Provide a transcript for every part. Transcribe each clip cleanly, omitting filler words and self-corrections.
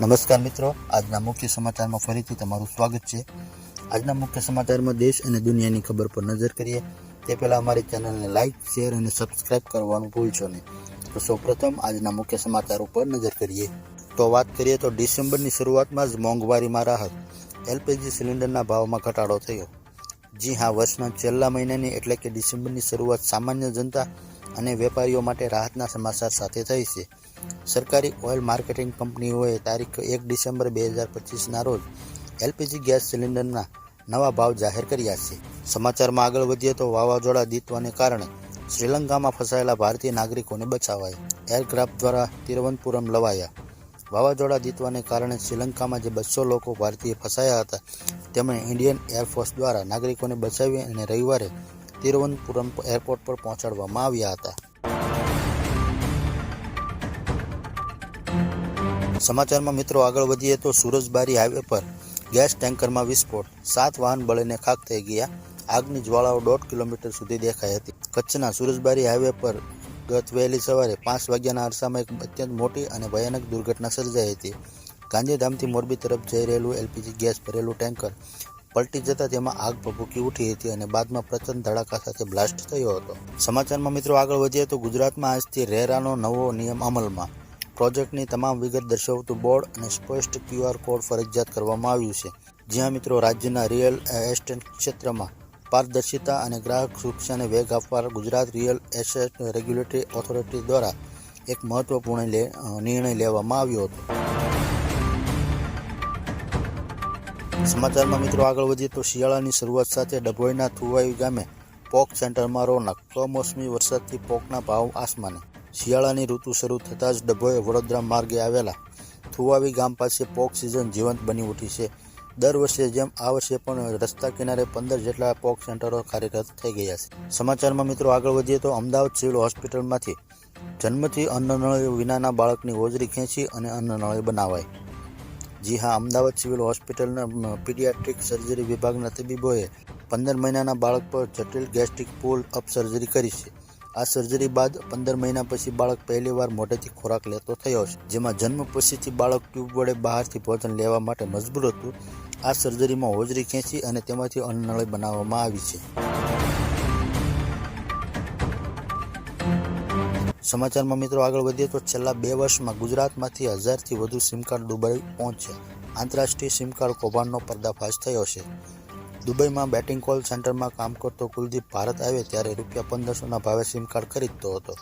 નમસ્કાર મિત્રો, આજના મુખ્ય સમાચારમાં ફરીથી તમારું સ્વાગત છે। આજના મુખ્ય સમાચારમાં દેશ અને દુનિયાની ખબર પર નજર કરીએ તે પહેલાં અમારી ચેનલને લાઇક, શેર અને સબસ્ક્રાઇબ કરવાનું ભૂલશો નહીં। તો સૌપ્રથમ આજના મુખ્ય સમાચાર ઉપર નજર કરીએ। તો વાત કરીએ તો ડિસેમ્બરની શરૂઆતમાં જ મોંઘવારીમાં રાહત, એલપીજી સિલિન્ડરના ભાવમાં ઘટાડો થયો। જી હા, વર્ષના છેલ્લા મહિનાની એટલે કે ડિસેમ્બરની શરૂઆત સામાન્ય જનતા અને વેપારીઓ માટે રાહતના સમાચાર સાથે થઈ છે। સરકારી ઓઇલ માર્કેટિંગ કંપનીઓએ તારીખ 1 ડિસેમ્બર 2025ના રોજ એલપીજી ગેસ સિલિન્ડરના નવા ભાવ જાહેર કર્યા છે। સમાચારમાં આગળ વધીએ તો વાવાઝોડા દીતવાને કારણે શ્રીલંકામાં ફસાયેલા ભારતીય નાગરિકોને બચાવાયા, એરક્રાફ્ટ દ્વારા તિરુવનંતપુરમ લવાયા। વાવાઝોડા દીતવાને કારણે શ્રીલંકામાં જે 200 લોકો ભારતીય ફસાયા હતા તેમણે ઇન્ડિયન એરફોર્સ દ્વારા નાગરિકોને બચાવી અને રવિવારે તિરુવનંતપુરમ એરપોર્ટ પર પહોંચાડવામાં આવ્યા હતા। સમાચારમાં મિત્રો આગળ વધીએ તો સુરજબારી હાઈવે પર ગેસ ટેન્કરમાં વિસ્ફોટ, 7 વાહન બળીને ખાખ થઈ ગયા। આગની જ્વાળાઓ 1.5 કિલોમીટર સુધી દેખાઈ હતી। કચ્છના સુરજબારી હાઈવે પર ગત વહેલી સવારે 5 વાગ્યાના અરસામાં એક અત્યંત મોટી અને ભયાનક દુર્ઘટના સર્જાઈ હતી। ગાંધીધામથી મોરબી તરફ જઈ રહેલું એલપીજી ગેસ ભરેલું ટેન્કર પલટી જતા તેમાં આગ ભભૂકી ઉઠી હતી અને બાદમાં પ્રચંડ ધડાકા સાથે બ્લાસ્ટ થયો હતો। સમાચારમાં મિત્રો આગળ વધીએ તો ગુજરાતમાં આજથી રેરાનો નવો નિયમ અમલમાં, પ્રોજેક્ટની તમામ વિગત દર્શાવતું બોર્ડ અને સ્પષ્ટ QR કોડ ફરજિયાત કરવામાં આવ્યું છે। જ્યાં મિત્રો રાજ્યના રિયલ એસ્ટેટ ક્ષેત્રમાં પારદર્શિતા અને ગ્રાહક સુરક્ષાને વેગ આપવા Gujarat real estate regulatory authority દ્વારા એક મહત્વપૂર્ણ નિર્ણય લેવામાં આવ્યો હતો। સમાચારમાં મિત્રો આગળ વધીએ તો શિયાળાની શરૂઆત સાથે ડભોઈના થુવાવી ગામે પોક સેન્ટરમાં રોનક, કમોસમી વરસાદથી પોકના ભાવ આસમાને। શિયાળાની ઋતુ શરૂ થતાં જ ડભોઈ વડોદરા માર્ગે આવેલા થુવાવી ગામ પાસે પોક સિઝન જીવંત બની ઉઠી છે। દર વર્ષે જેમ આ વર્ષે પણ રસ્તા કિનારે 15 જેટલા પોક સેન્ટરો કાર્યરત થઈ ગયા છે। સમાચારમાં મિત્રો આગળ વધીએ તો અમદાવાદ સિવિલ હોસ્પિટલમાંથી જન્મથી અન્નનળી વિનાના બાળકની હોજરી ખેંચી અને અન્નનળી બનાવાઈ। જી હા, અમદાવાદ સિવિલ હોસ્પિટલના પીડિયાટ્રિક સર્જરી વિભાગના તબીબોએ 15 મહિનાના બાળક પર જટિલ ગેસ્ટ્રિક પુલ અપ સર્જરી કરી છે। આ સર્જરી બાદ 15 મહિના પછી બાળક પહેલીવાર મોઢેથી ખોરાક લેતો થયો છે, જેમાં જન્મ પછીથી બાળક ટ્યુબ વડે બહારથી ભોજન લેવા માટે મજબૂર હતું। આ સર્જરીમાં હોજરી ખેંચી અને તેમાંથી અન્નનળી બનાવવામાં આવી છે। સમાચારમાં મિત્રો આગળ વધીએ તો છેલ્લા 2 વર્ષમાં ગુજરાતમાંથી 1000થી વધુ સિમ કાર્ડ દુબઈ પહોંચ્યા, આંતરરાષ્ટ્રીય સિમ કાર્ડ કૌભાંડનો પર્દાફાશ થયો છે। દુબઈમાં બેટિંગ કોલ સેન્ટરમાં કામ કરતો કુલદીપ ભારત આવે ત્યારે ₹1500ના ભાવે સિમ કાર્ડ ખરીદતો હતો।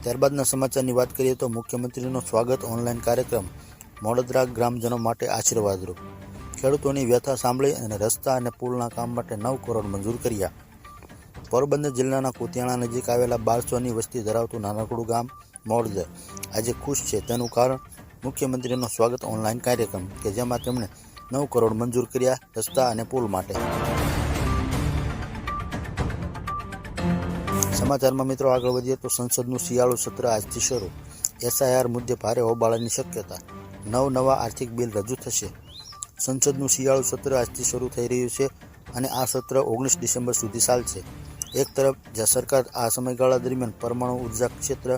ત્યારબાદના સમાચારની વાત કરીએ તો મુખ્યમંત્રીનો સ્વાગત ઓનલાઈન કાર્યક્રમ મોડદરા ગ્રામજનો માટે આશીર્વાદરૂપ, ખેડૂતોની વ્યથા સાંભળી અને રસ્તા અને પુલના કામ માટે 9 કરોડ મંજૂર કર્યા। પોરબંદર જિલ્લાના કુતિયાણા નજીક આવેલા 1200ની વસ્તી ધરાવતું નાનકડું ગામ મોડદર આજે ખુશ છે। તેનું કારણ મુખ્યમંત્રીનો સ્વાગત ઓનલાઈન કાર્યક્રમ કે જેમાં તેમણે 9 કરોડ મંજૂર કર્યા રસ્તા અને પુલ માટે। સમાચારમાં મિત્રો આગળ વધીએ તો સંસદનું શિયાળુ સત્ર આજથી શરૂ, SIR મુદ્દે ભારે હોબાળાની શક્યતા, 9 નવા આર્થિક બિલ રજૂ થશે। સંસદનું શિયાળુ સત્ર આજથી શરૂ થઈ રહ્યું છે અને આ સત્ર 19 ડિસેમ્બર સુધી ચાલશે। એક તરફ જ્યાં સરકાર આ સમયગાળા દરમિયાન પરમાણુ ઉર્જા ક્ષેત્ર,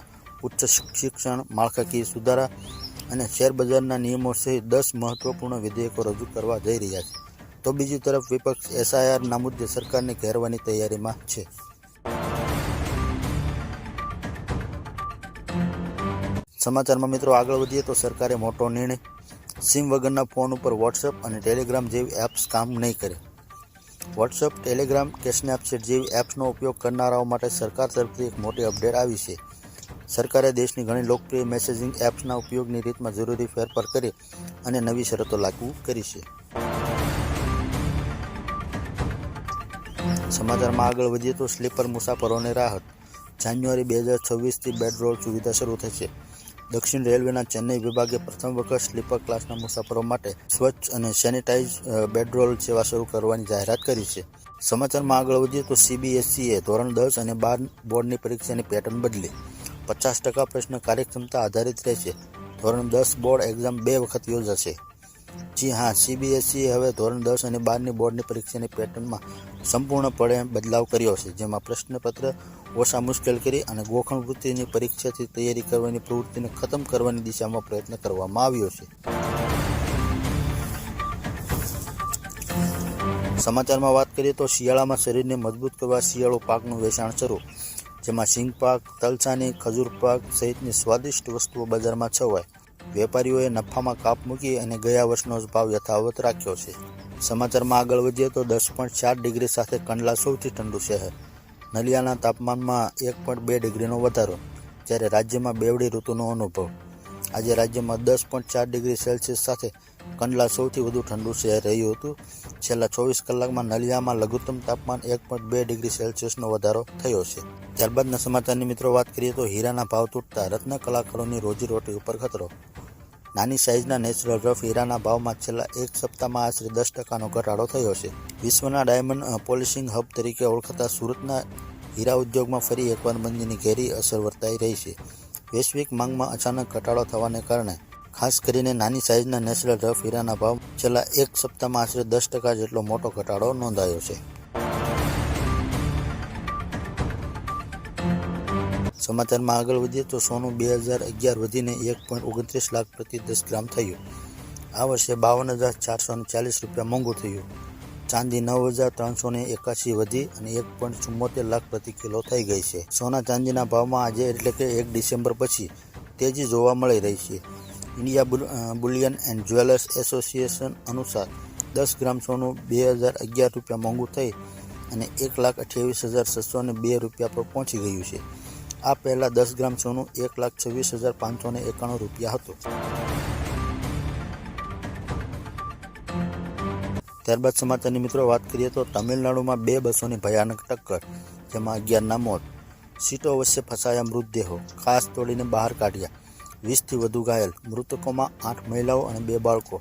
ઉચ્ચ શિક્ષણ, માળખાકીય સુધારા અને શેરબજારના નિયમો સહિત 10 મહત્વપૂર્ણ વિધેયકો રજૂ કરવા જઈ રહ્યા છે, તો બીજી તરફ વિપક્ષ SIRના મુદ્દે સરકારને ઘેરવાની તૈયારીમાં છે। સમાચારમાં મિત્રો આગળ વધીએ તો સરકારે મોટો નિર્ણય, સિમ વગરના ફોન ઉપર વોટ્સએપ અને ટેલિગ્રામ જેવી એપ્સ કામ નહીં કરે। વોટ્સએપ, ટેલિગ્રામ કે સ્નેપચેટ જેવી એપ્સનો ઉપયોગ કરનારાઓ માટે સરકાર તરફથી એક મોટી અપડેટ આવી છે। સરકારે દેશની ઘણી લોકપ્રિય મેસેજિંગ એપ્સના ઉપયોગની રીતમાં જરૂરી ફેરફાર કરી અને નવી શરતો લાગુ કરી છે। સમાચારમાં આગળ વધીએ તો સ્લીપર મુસાફરોને રાહત, જાન્યુઆરી 2026થી બેડરોલ સુવિધા શરૂ થશે। દક્ષિણ રેલવેના ચેન્નઈ વિભાગે પ્રથમ વખત સ્લીપર ક્લાસના મુસાફરો માટે સ્વચ્છ અને સેનિટાઇઝ બેડરોલ સેવા શરૂ કરવાની જાહેરાત કરી છે। સમાચારમાં આગળ વધીએ તો CBSEએ ધોરણ 10 અને 12 બોર્ડની પરીક્ષાની પેટર્ન બદલી, 50% પ્રશ્ન કાર્યક્ષમતા આધારિત રહેશે। ધોરણ 10 બોર્ડ એક્ઝામ 2 વખત યોજાશે। જી હા, CBSEએ હવે ધોરણ 10 અને 12ની બોર્ડની પરીક્ષાની પેટર્નમાં સંપૂર્ણપણે બદલાવ કર્યો છે, જેમાં પ્રશ્નપત્ર ઓછા મુશ્કેલ કરી અને ગોખણ વૃત્તિની પરીક્ષાથી તૈયારી કરવાની પ્રવૃત્તિને ખતમ કરવાની દિશામાં પ્રયત્ન કરવામાં આવ્યો છે. સમાચારમાં વાત કરીએ તો શિયાળામાં શરીરને મજબૂત કરવા શિયાળુ પાકનું વેચાણ શરૂ, જેમાં સિંગ પાક, તલસાની, ખજૂર પાક સહિતની સ્વાદિષ્ટ વસ્તુઓ બજારમાં છવાય. વેપારીઓએ નફામાં કાપ મૂકી અને ગયા વર્ષનો જ ભાવ યથાવત રાખ્યો છે. સમાચારમાં આગળ વધીએ તો 10.4 ડિગ્રી સાથે કંડલા સૌથી ઠંડુ શહેર. નલિયાના તાપમાનમાં 1.2 ડિગ્રીનો વધારો, જ્યારે રાજ્યમાં બેવડી ઋતુનો અનુભવ. આજે રાજ્યમાં 10.4 ડિગ્રી સેલ્સિયસ સાથે કંડલા સૌથી વધુ ઠંડુ શહેર રહ્યું હતું. છેલ્લા 24 કલાકમાં નલિયામાં લઘુત્તમ તાપમાન 1.2 ડિગ્રી સેલ્સિયસનો વધારો થયો છે. ત્યારબાદના સમાચારની મિત્રો વાત કરીએ તો હીરાના ભાવ તૂટતા રત્ન કલાકારોની રોજીરોટી ઉપર ખતરો. નાની સાઇઝના નેચરલ રફ હીરાના ભાવમાં છેલ્લા એક સપ્તાહમાં આશરે 10% ઘટાડો થયો છે. વિશ્વના ડાયમંડ પોલિશિંગ હબ તરીકે ઓળખાતા સુરતના હીરા ઉદ્યોગમાં ફરી એકવાર મંદીની ઘેરી અસર વર્તાઈ રહી છે. વૈશ્વિક માંગમાં અચાનક ઘટાડો થવાને કારણે ખાસ કરીને નાની સાઇઝના નેચરલ રફ હીરાના ભાવ છેલ્લા એક સપ્તાહમાં આશરે 10% જેટલો મોટો ઘટાડો નોંધાયો છે. સમાચારમાં આગળ વધીએ તો સોનું 2011 વધીને 1.29 લાખ પ્રતિ 10 ગ્રામ થયું. આ વર્ષે 52,440 રૂપિયા મોંઘું થયું. ચાંદી 9,381 વધી અને 1.74 લાખ પ્રતિ કિલો થઈ ગઈ છે. સોના ચાંદીના ભાવમાં આજે એટલે કે 1 ડિસેમ્બર પછી તેજી જોવા મળી રહી છે. India Boolean and jewellers association અનુસાર 10 ગ્રામ સોનું 2011 રૂપિયા મોંઘું થઈ અને 1,28,602 રૂપિયા પર પહોંચી ગયું છે. આ પહેલા 10 ગ્રામ સોનું 1,26,591 રૂપિયા હતું. ત્યારબાદ સમાચારની મિત્રો વાત કરીએ તો તમિલનાડુમાં 2 બસોની ભયાનક ટક્કર, જેમાં 11ના મોત. સીટો વચ્ચે ફસાયા મૃતદેહો, ખાસ તોડીને બહાર કાઢ્યા. 20થી વધુ ઘાયલ. મૃતકોમાં 8 મહિલાઓ અને 2 બાળકો.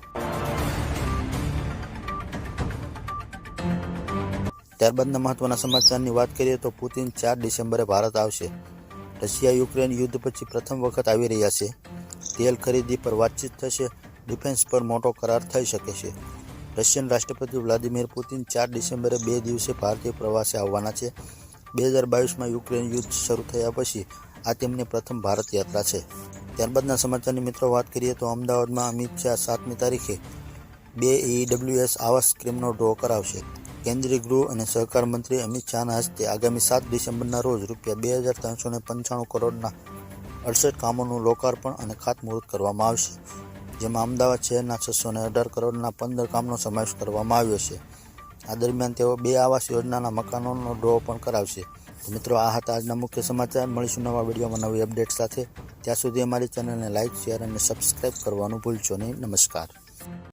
ત્યારબાદના મહત્વના સમાચારની વાત કરીએ તો પુતિન 4 ડિસેમ્બરે ભારત આવશે. રશિયા યુક્રેન યુદ્ધ પછી પ્રથમ વખત આવી રહ્યા છે. તેલ ખરીદી પર વાતચીત થશે. ડિફેન્સ પર મોટો કરાર થઈ શકે છે. રશિયન રાષ્ટ્રપતિ વ્લાદિમીર પુતિન 4 ડિસેમ્બરે 2 દિવસે ભારતીય પ્રવાસે આવવાના છે. 2022માં યુક્રેન યુદ્ધ શરૂ થયા પછી આ તેમની પ્રથમ ભારત યાત્રા છે. ત્યારબાદના સમાચારની મિત્રો વાત કરીએ તો અમદાવાદમાં અમિત શાહ 7મી તારીખે 2 EWS આવાસ સ્કીમનો ડ્રો કરાવશે. કેન્દ્રીય ગૃહ અને સહકાર મંત્રી અમિત શાહના હસ્તે આગામી 7 ડિસેમ્બરના રોજ ₹2,395 કરોડના 68 કામોનું લોકાર્પણ અને ખાતમુહૂર્ત કરવામાં આવશે, જેમાં અમદાવાદ શહેરના 618 કરોડના 15 કામનો સમાવેશ કરવામાં આવ્યો છે. આ દરમિયાન તેઓ 2 આવાસ યોજનાના મકાનોનો ડ્રો પણ કરાવશે. મિત્રો, આ હતા આજના મુખ્ય સમાચાર. મળીશું નવા વિડીયોમાં નવી અપડેટ સાથે. ત્યાં સુધી અમારી ચેનલને લાઇક, શેર અને સબસ્ક્રાઇબ કરવાનું ભૂલશો નહીં. નમસ્કાર.